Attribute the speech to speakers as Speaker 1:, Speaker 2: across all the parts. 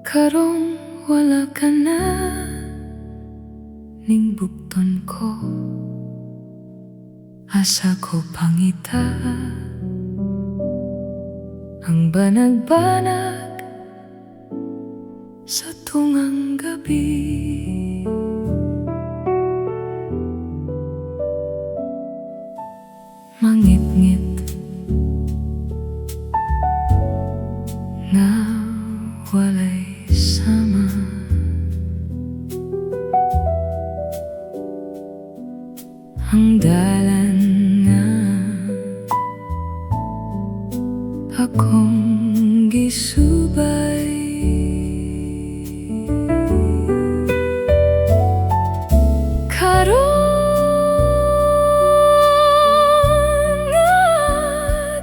Speaker 1: Karong wala ka na, ning bukton ko, asa ko pangita ang banag-banag sa tungang gabi. Mangit-ngit nga walay sama, ang dalan nga akong gisubay. Karon nga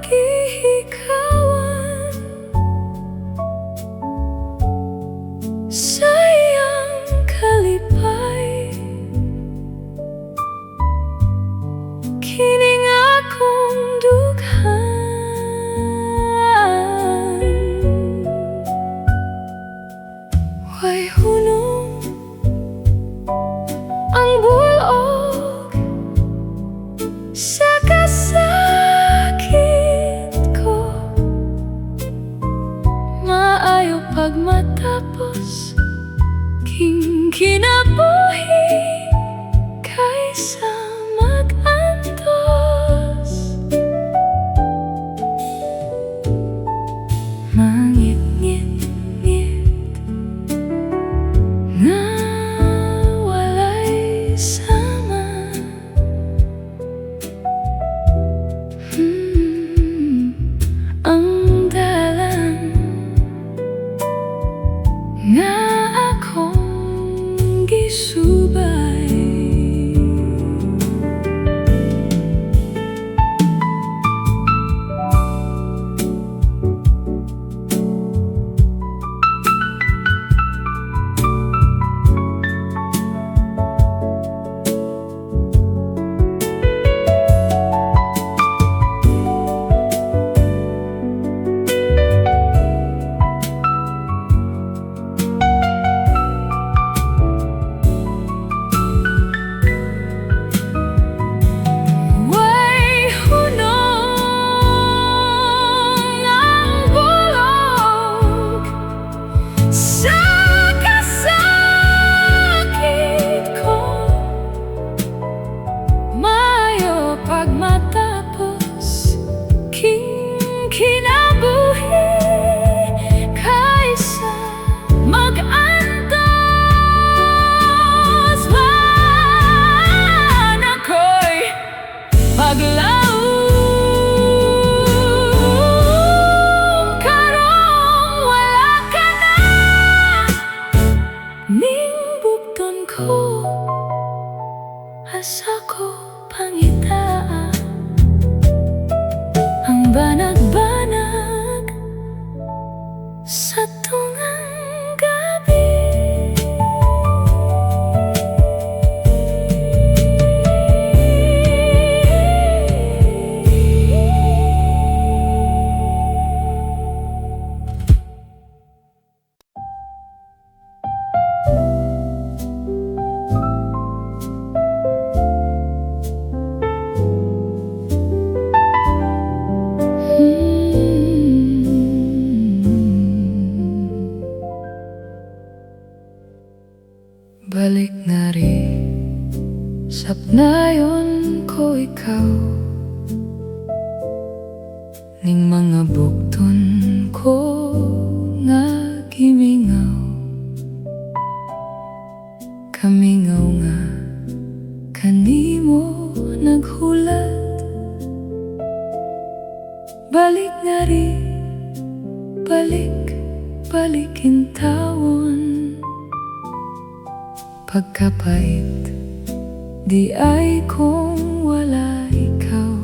Speaker 1: gihikawan sayang kalipay, kining akong dughan. Way hunong ang bulog sa kasakit ko, maayo pag matapos king kinabuhi kaysa mag-antos. Mangit-ngit-ngit nga walay sama, ang dalan nga akong gisubay. Asa ko pangita ang banag-banag sa tungang gabi. Balik na rin, sapnayon ko ikaw, ning mga bukton ko nga gimingaw. Kamingaw nga kanimo naghulat. Balik na rin, balikin tawon. Pagkapait, di ay kung wala ikaw.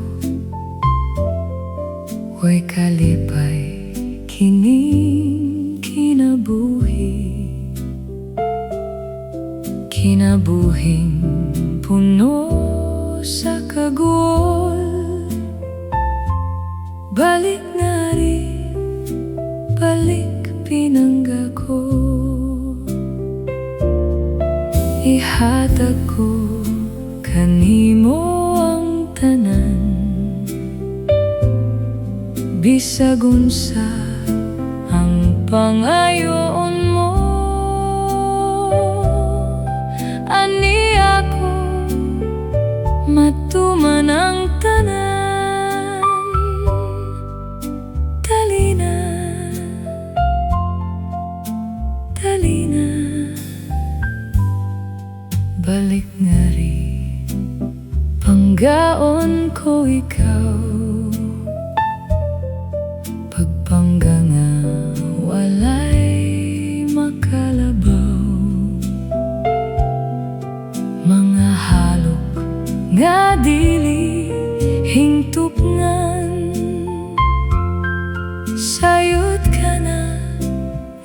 Speaker 1: Way kalipay, kining kinabuhi, kinabuhing puno sa kagol. Balik na rin, balik pinang pinangga ko, ihatag ko kanimo ang tanan, bisag unsa ang pangayoon mo. Ani ako matuman ang tanan, dali na, dali na. Balik nga ri, panggaon ko ikaw, pagpangga nga walay makalabaw. Mga halok nga dili hingtupngan, sayod ka na,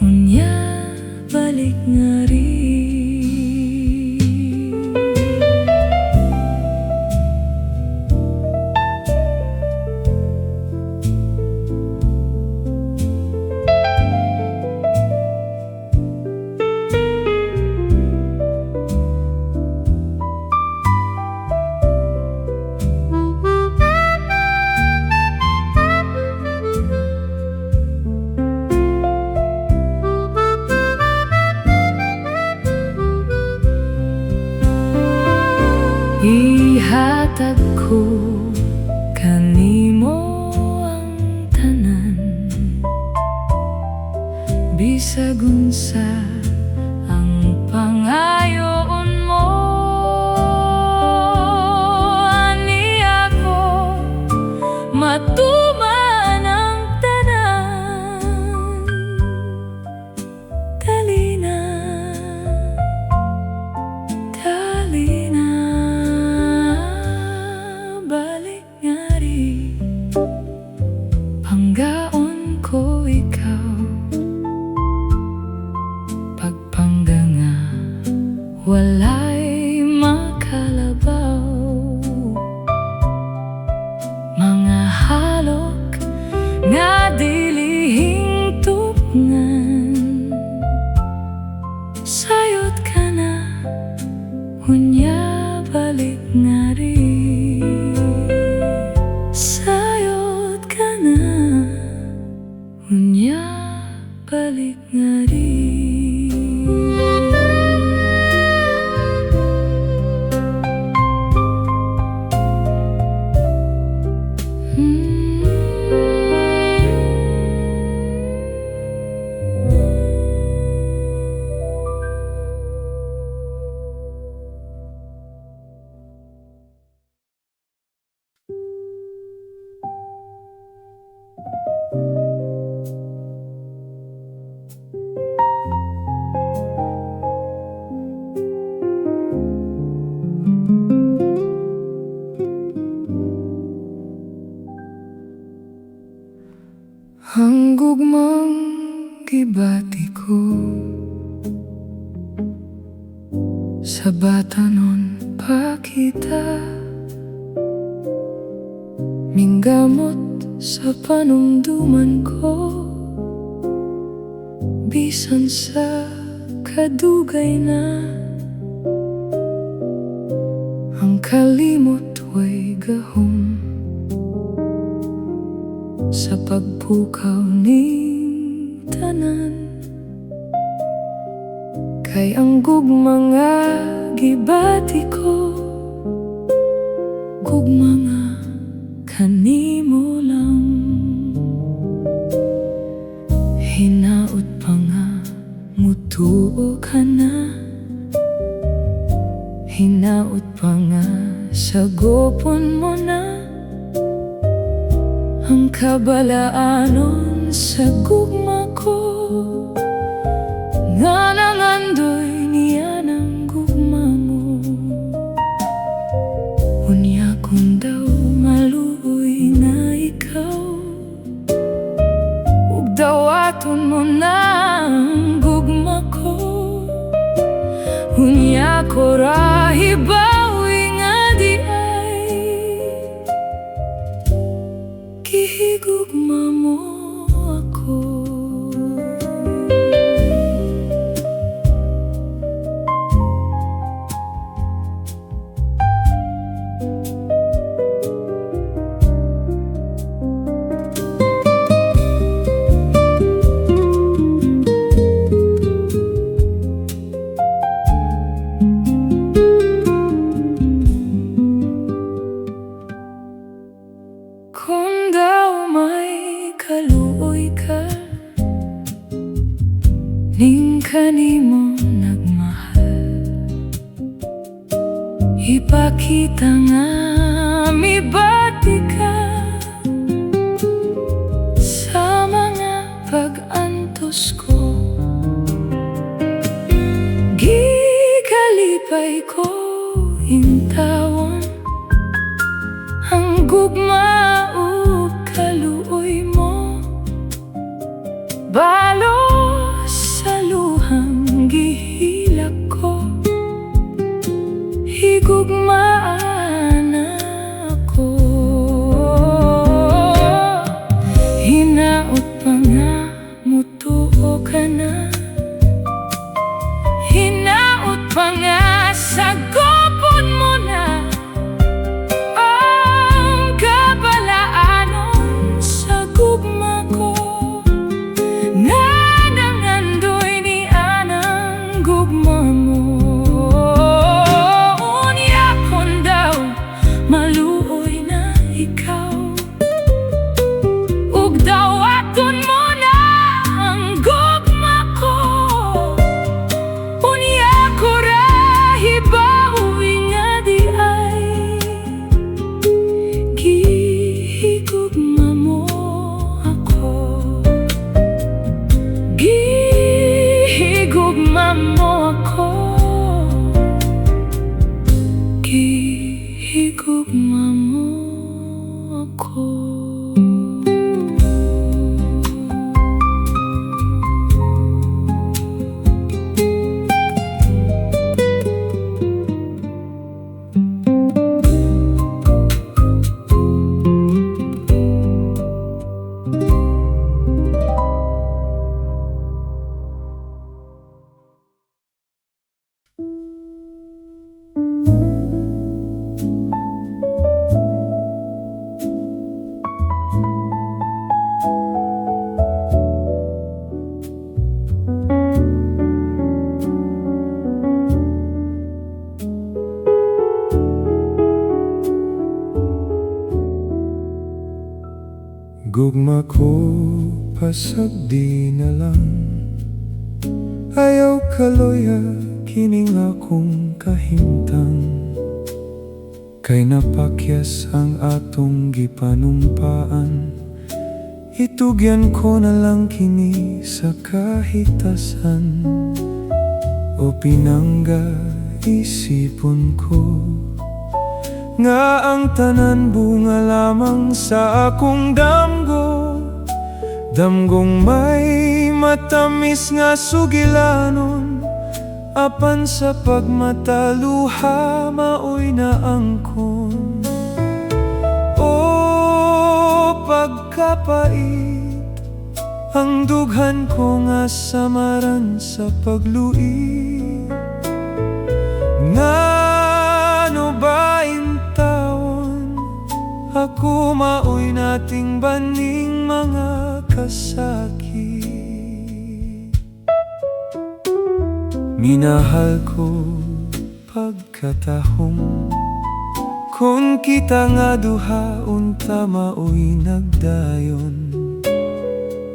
Speaker 1: unya balik nga ri. Ihatag ko kanimo ang tanan, bisag unsa ang pangayoon mo. Ani ako matuman ang tanan, dali na, dali na. Panggaon ko ikaw, pagpangga nga walay makalabaw. Mga halok nga dili hingtupngan, sayod ka na, unya balik nga ri. Unya balik nga ri. Ang gugmang gibati ko sa batanon pa kita, minggamot sa panumduman ko, bisan sa kadugay na. Ang kalimot way gahom sa pagpukaw ning tanan, kay ang gugma nga gibati ko, gugma nga kanimo lang. Hinaot pa nga mutuo ka na, hinaot pa nga sagopon mo na ang kabalaanon sa gugma ko, nga nangandoy niya ng gugma mo. Unya kung daw maluoy na ikaw, ug dawaton mo na ang gugma ko. Unya ko ra hibawi nga di ay gihigugma mo ako. Ning kanimo nagmahal, ipakita nga mibati ka sa mga pag-antos ko. Gikalipay ko intawon ang gugma ug kaluoy mo, balo sa luhang gihilak ko, higugmaan ako. Hinaot pa nga mutuo ka na, hinaot pa nga sagupon mo na ang kabalaanon sa gugma ko. Nanangandoy ni anang gugma mo, unya kon daw maluoy na ikaw, ug dawaton mo na ang gugma ko. Unya ko ra hibawi nga di ay gihigugma mo ako, gihigugma mo ako, gihigugma mo ako.
Speaker 2: Gugma ko pasagdi na lang, ayaw kaloya kining akong kahimtang. Kay napakyas ang atong gipanumpaan, itugyan ko na lang kini sa kahitasan. O pinangga isipon ko nga ang tanan bunga lamang sa akong damgo, damgong may matamis nga sugilanon, apan sa pagmataluha maoy na angkon. O pagkapait, ang dughan ko nga samaran sa paglui. Ngano ba intawon, ako maoy nating baning mga kasakit. Minahal ko pagkatahom, kung kita nga duha unta maoy nagdayon.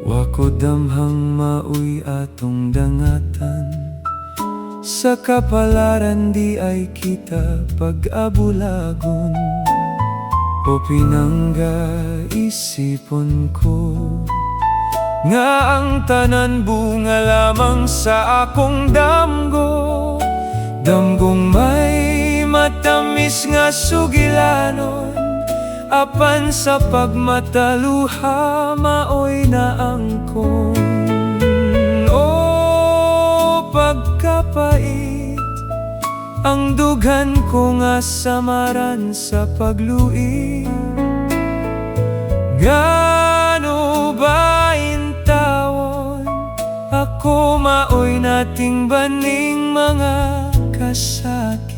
Speaker 2: Wako damhang maoy atong dangatan, sa kapalaran di ay kita pag-abulagon. O pinangga isipon ko nga ang tanan bunga lamang sa akong damgo, damgong may matamis nga sugilanon, apan sa pagmataluha maoy na angkon. O pagkapait, ang dughan ko nga samaran sa paglui. Ngano ba intawon, ako maoy nating baning mga kasakit.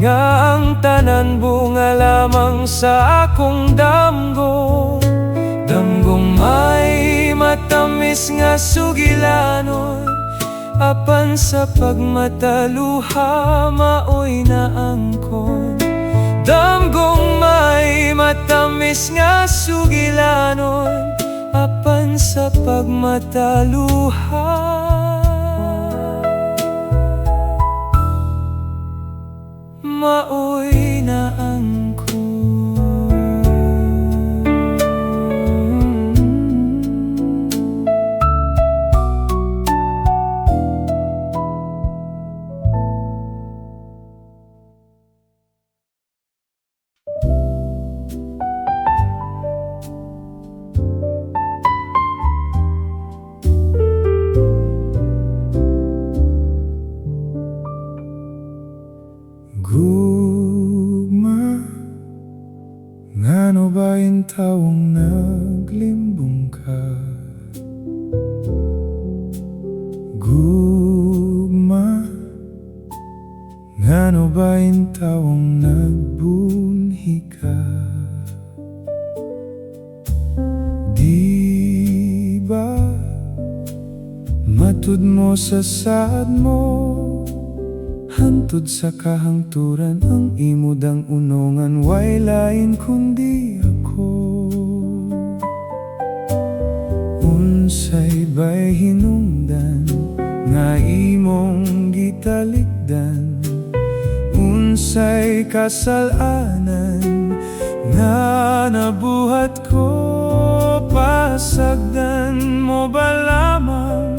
Speaker 2: nga ang tanan bunga lamang sa akong damgo. Damgong may matamis nga sugilanon, apan sa pagmataluha maoy naangkon. Damgong may matamis nga sugilanon, apan sa pagmataluha maoy naangkon. Gugma, ngano ba yung tawong naglimbong ka? Gugma, ngano ba yung tawong nagbunhi ka? Di ba matud mo sa saad mo, hantod sa kahangturan ang imudang unongan, way lain kundi ako. Unsay bay hinungdan nga imong gitalikdan, unsay kasalanan nga nabuhat ko. Pasagdan mo ba lamang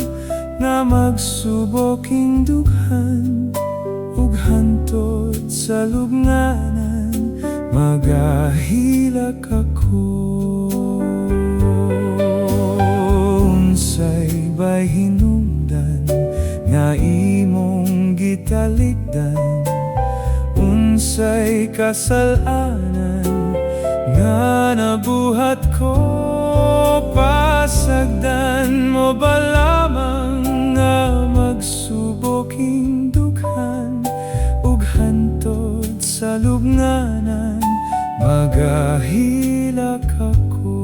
Speaker 2: nga magsuboking dughan, ug hantod sa lubnganan magahilak ako. Unsay bay hinungdan nga imong gitalikdan, unsay kasalanan nga nabuhat ko. Pasagdan mo ba lamang nga magsuboking dughan, ug hantod sa lubnganan magahilak ako.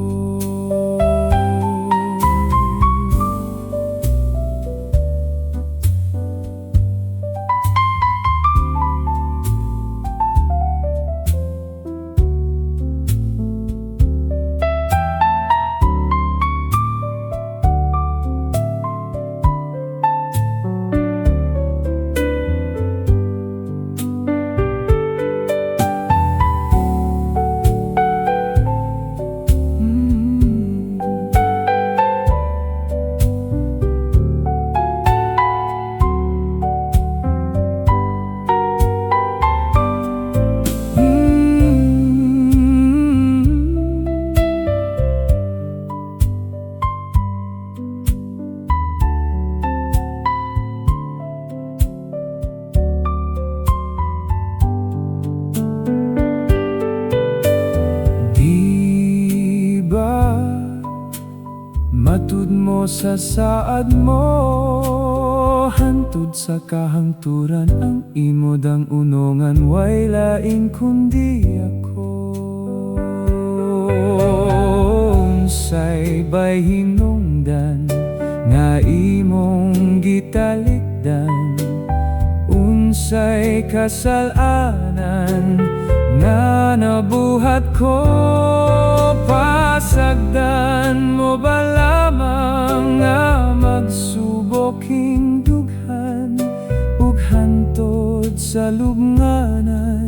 Speaker 2: Matud mo sa saad mo, hantod sa kahangturan ang imodang unongan, way lain kundi ako. Unsay bay hinungdan nga imong gitalikdan, unsay kasalanan nga nabuhat ko. Pasagdan mo ba lamang nga magsuboking dughan, ug hantod sa lubnganan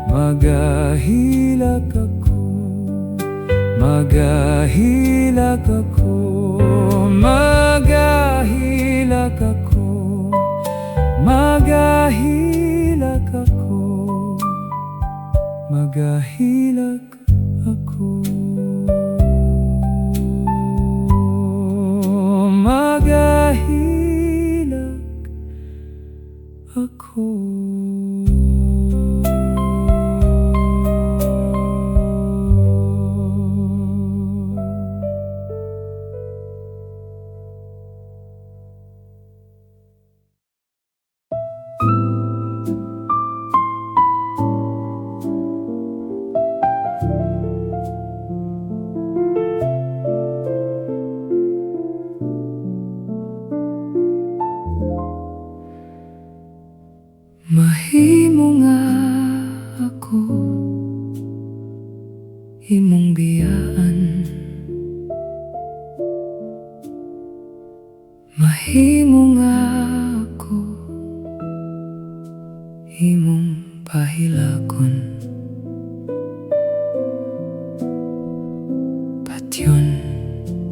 Speaker 2: magahilak ako. Magahilak ako, magahilak ako, magahilak ako, magahilak ako, magahilak ako.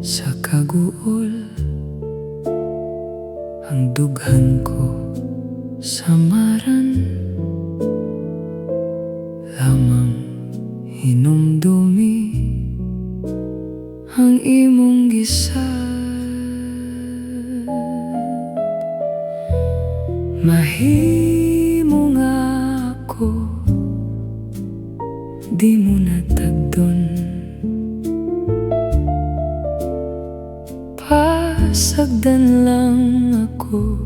Speaker 1: sa kaguol, ang dughan ko sa maran, lamang hinumdumi ang imong gisan. Mahimo nga ako, di mo natagdon. Pasagdan lang ako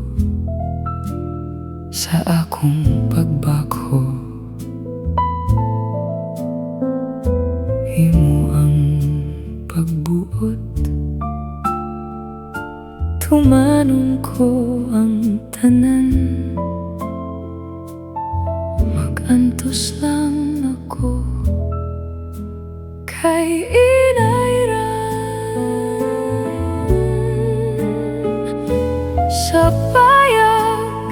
Speaker 1: sa akong pagbakho. Himo ang pagbuot, tumanon ko ang tanan. Mag-antos lang ako kay inayran sa payag.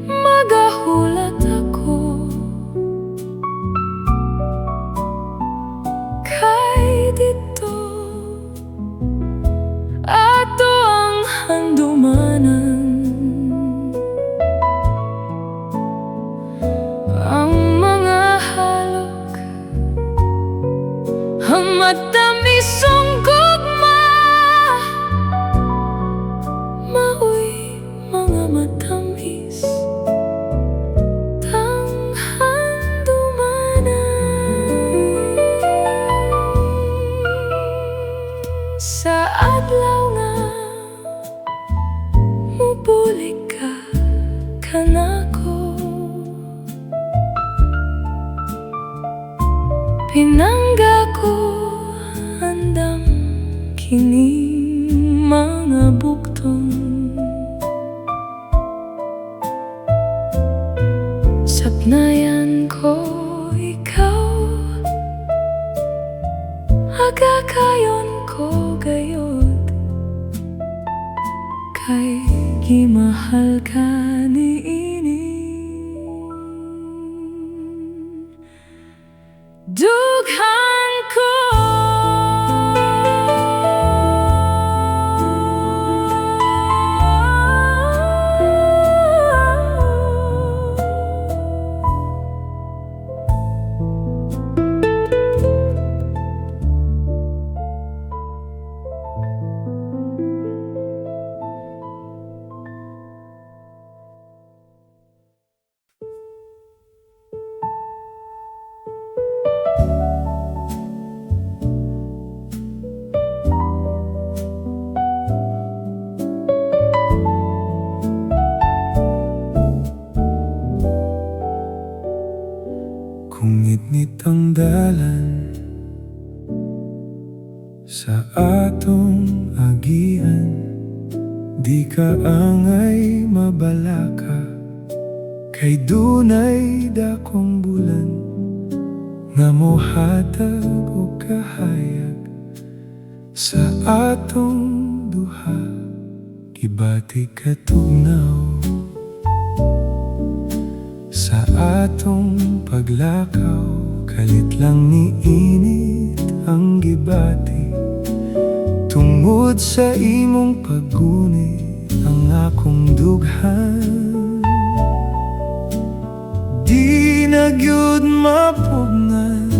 Speaker 1: Magahulat ako kay dito ato ang handumanan. Ang mga halok, ang matamisong gugma, maoy mga matamis tang handumanan. Sa adlaw nga mubulig ka kanako, pinangga ko andam kining mga buktong. Sapnayan ko ikaw, agakayon ko gayod, kay gimahal ka niini. Dughan ko
Speaker 2: kung ngit-ngit ang dalan sa atong agian, di ka angay mabalaka, kay dunay dakong bulan nga mohatag og kahayag sa atong duha. Gibati ka tugnaw sa atong paglakaw, kalit lang ni init ang gibati. Tungod sa imong paggunit ang akong dughan, di na gyud mapugnan.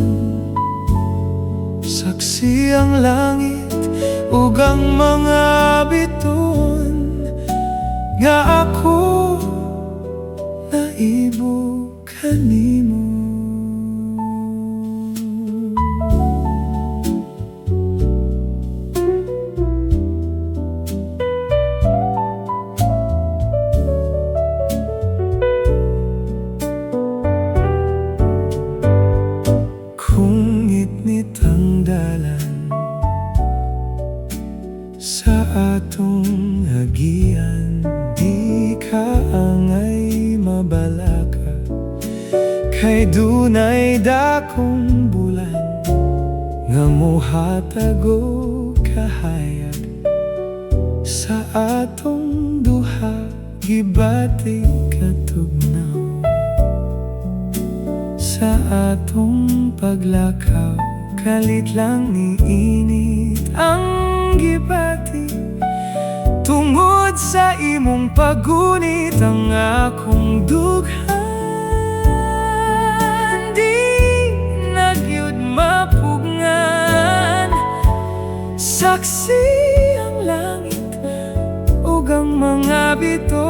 Speaker 2: Saksi ang langit ug ang mga biton nga ako naibog kanimo. Kung ngit-ngit ang dalan sa atong agian, di ka angay mabalaka, kay dunay dakong bulan nga mohatag og kahayag sa atong duha. Gibati ka tugnaw sa atong paglakaw, kalit lang ni init ang gibati. Tungod sa imong pagunit ang akong dughan, di nagyud mapugngan. Saksi ang langit ug ang mga bito,